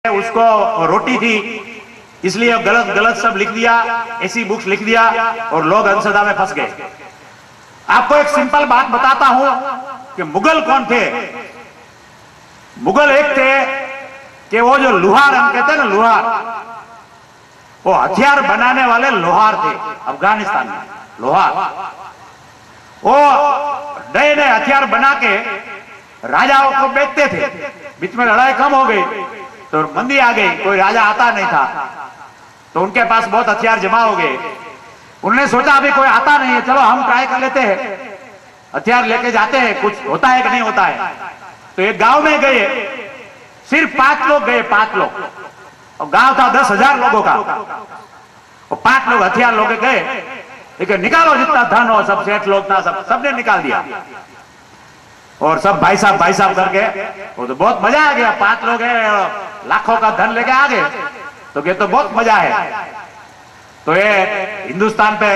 उसको रोटी थी इसलिए गलत गलत सब लिख दिया, ऐसी बुक्स लिख दिया और लोग अंधश्रद्धा में फंस गए। आपको एक सिंपल बात बताता हूं कि मुगल कौन थे। मुगल एक थे कि वो जो लोहार हम कहते हैं ना, लोहार, वो हथियार बनाने वाले लोहार थे। अफगानिस्तान में लोहार, वो नए नए हथियार बना के राजाओं को बेचते थे। बीच में लड़ाई कम हो गई तो मंदी आ गई, कोई राजा आता नहीं था, तो उनके पास बहुत हथियार जमा हो गए। उन्होंने सोचा अभी कोई आता नहीं है, चलो हम ट्राई कर लेते हैं, हथियार लेके जाते हैं, कुछ होता है कि नहीं होता है। तो एक गांव में गए, सिर्फ 5 लोग गए, 5 लोग, और गांव था 10,000 लोगों का, और 5 लोग हथियार लोग गए, लेकिन निकालो जितना धन हो, सब सेठ लोग था, सबने निकाल दिया। और सब भाई साहब करके, वो तो बहुत मजा आ गया। 5 लोग हैं, लाखों का धन लेके आ गए, तो ये तो बहुत मजा है। तो ये हिंदुस्तान पे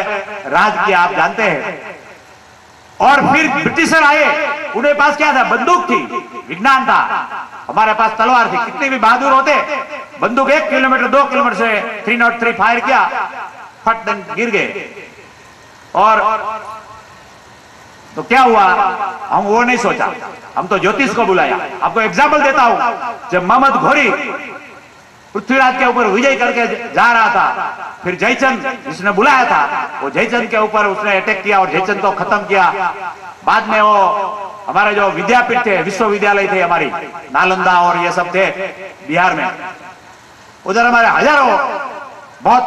राज किया, आप जानते हैं। और फिर ब्रिटिशर आए, उनके पास क्या था? बंदूक थी, विज्ञान था। हमारे पास तलवार थी। कितने भी बहादुर होते, बंदूक 1 किलोमीटर 2 किलोमीटर से 303 फायर किया, फट दन गिर गए। और तो क्या हुआ? हम वो नहीं सोचा, हम तो ज्योतिष को बुलाया। आपको एग्जाम्पल देता हूं, जब मोहम्मद घोरी पृथ्वीराज के ऊपर विजय करके जा रहा था, फिर जयचंद जिसने बुलाया था, वो जयचंद के ऊपर उसने अटैक किया और जयचंद को खत्म किया। बाद में वो हमारे जो विद्यापीठ थे, विश्वविद्यालय थे हमारी, नालंदा और ये सब थे बिहार में, उधर हमारे हजारों बहुत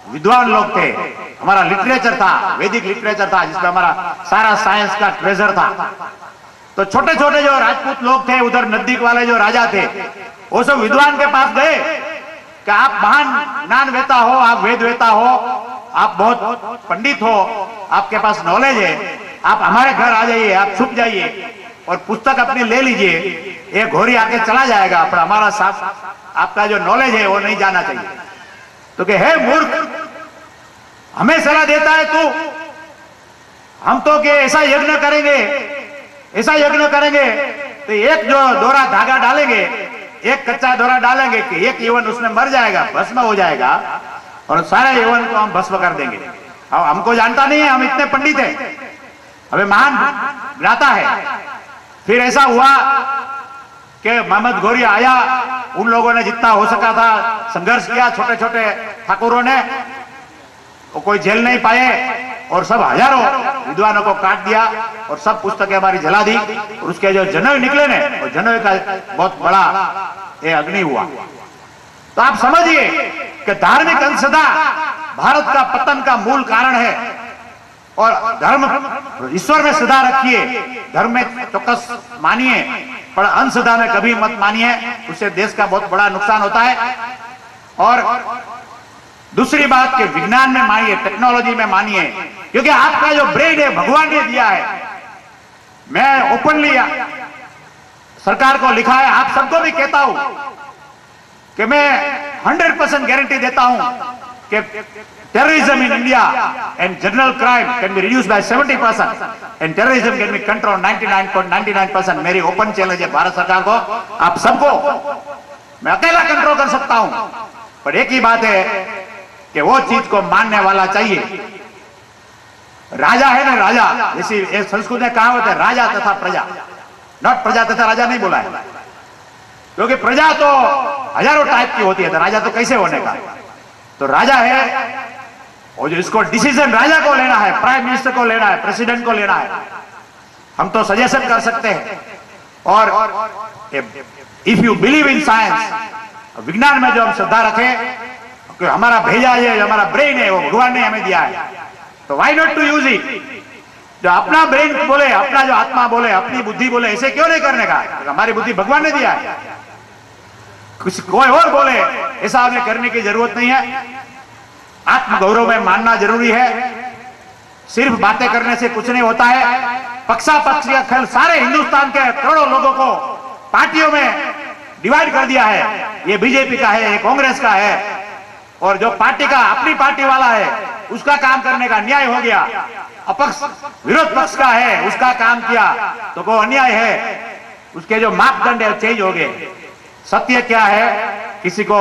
विद्वान लोग थे। हमारा लिटरेचर था, वैदिक लिटरेचर था, जिसमें हमारा सारा साइंस का ट्रेजर था। तो छोटे छोटे जो राजपूत लोग थे, उधर नजदीक वाले जो राजा थे, वो सब विद्वान के पास गए कि आप महान ज्ञान वेता हो, आप वेद वेता हो, आप बहुत पंडित हो, आपके पास नॉलेज है, आप हमारे घर आ जाइए, आप छुप जाइए और पुस्तक अपनी ले लीजिए। एक घोरी आके चला जाएगा, पर हमारा साथ आपका जो नॉलेज है वो नहीं जाना चाहिए। तो कि हे मूर्ख, हमें सलाह देता है तू? हम तो कि ऐसा यज्ञ करेंगे, ऐसा यज्ञ करेंगे, तो एक जो दोरा धागा डालेंगे, एक कच्चा दोरा डालेंगे कि एक यवन उसमें मर जाएगा, भस्म हो जाएगा, और सारे यवन को हम भस्म कर देंगे। अब हमको जानता नहीं है, हम इतने पंडित हैं, हमें महान ज्ञाता है। फिर ऐसा हुआ कि मोहम्मद घोरी आया, उन लोगों ने जितना हो सका था संघर्ष किया, छोटे छोटे ठाकुरों ने, वो कोई झेल नहीं पाए और सब हजारों विद्वानों को काट दिया और सब पुस्तकें हमारी जला दी। और उसके जो जनोई निकले ने, और जनोई का बहुत बड़ा ये अग्नि हुआ। तो आप समझिए कि धार्मिक अंधश्रद्धा भारत का पतन का मूल कारण है। और धर्म, ईश्वर में श्रद्धा रखिए, धर्म में चौकस मानिए, पर अंधश्रद्धा में कभी मत मानिए, उससे देश का बहुत बड़ा नुकसान होता है। और दूसरी बात कि विज्ञान में मानिए, टेक्नोलॉजी में मानिए, क्योंकि आपका जो ब्रेन है भगवान ने दिया है। मैं ओपनली सरकार को लिखा है, आप सबको भी कहता हूं कि मैं 100% गारंटी देता हूं कि terrorism in India and general crime can be reduced by 70% and terrorism can be controlled 99.99%। मेरी ओपन चैलेंज है भारत सरकार को, आप सबको। मैं अकेला कंट्रोल कर सकता हूं, पर एक ही बात है कि वो चीज को मानने वाला चाहिए। राजा है ना, राजा, जैसी संस्कृत में कहा होता है, राजा तथा प्रजा, नॉट प्रजा तथा राजा नहीं बोला है, क्योंकि प्रजा तो हजारों टाइप की होती है, तो राजा तो कैसे होने का। तो राजा है, और जो इसको डिसीजन राजा को लेना है, प्राइम मिनिस्टर को लेना है, प्रेसिडेंट को लेना है, हम तो सजेशन कर सकते हैं। और if you believe in science, विज्ञान में जो हम श्रद्धा रखें, कि हमारा भेजा है, हमारा ब्रेन है, वो भगवान ने हमें दिया है, तो why not to use it. जो अपना ब्रेन बोले, अपना जो आत्मा बोले, अपनी बुद्धि बोले, ऐसे क्यों नहीं करने का? हमारी बुद्धि भगवान ने दिया है। कुछ कोई और बोले, ऐसा हमें करने की जरूरत नहीं है। आत्मगौरव में मानना जरूरी है। सिर्फ बातें करने से कुछ नहीं होता है। पक्षा पक्ष का खेल सारे हिंदुस्तान के करोड़ों लोगों को पार्टियों में डिवाइड कर दिया है। ये बीजेपी का है, ये कांग्रेस का है, और जो पार्टी का अपनी पार्टी वाला है उसका काम करने का न्याय हो गया। अपक्ष विरोध पक्ष का है, उसका काम किया तो वो अन्याय है। उसके जो मापदंड है चेंज हो गए। सत्य क्या है किसी को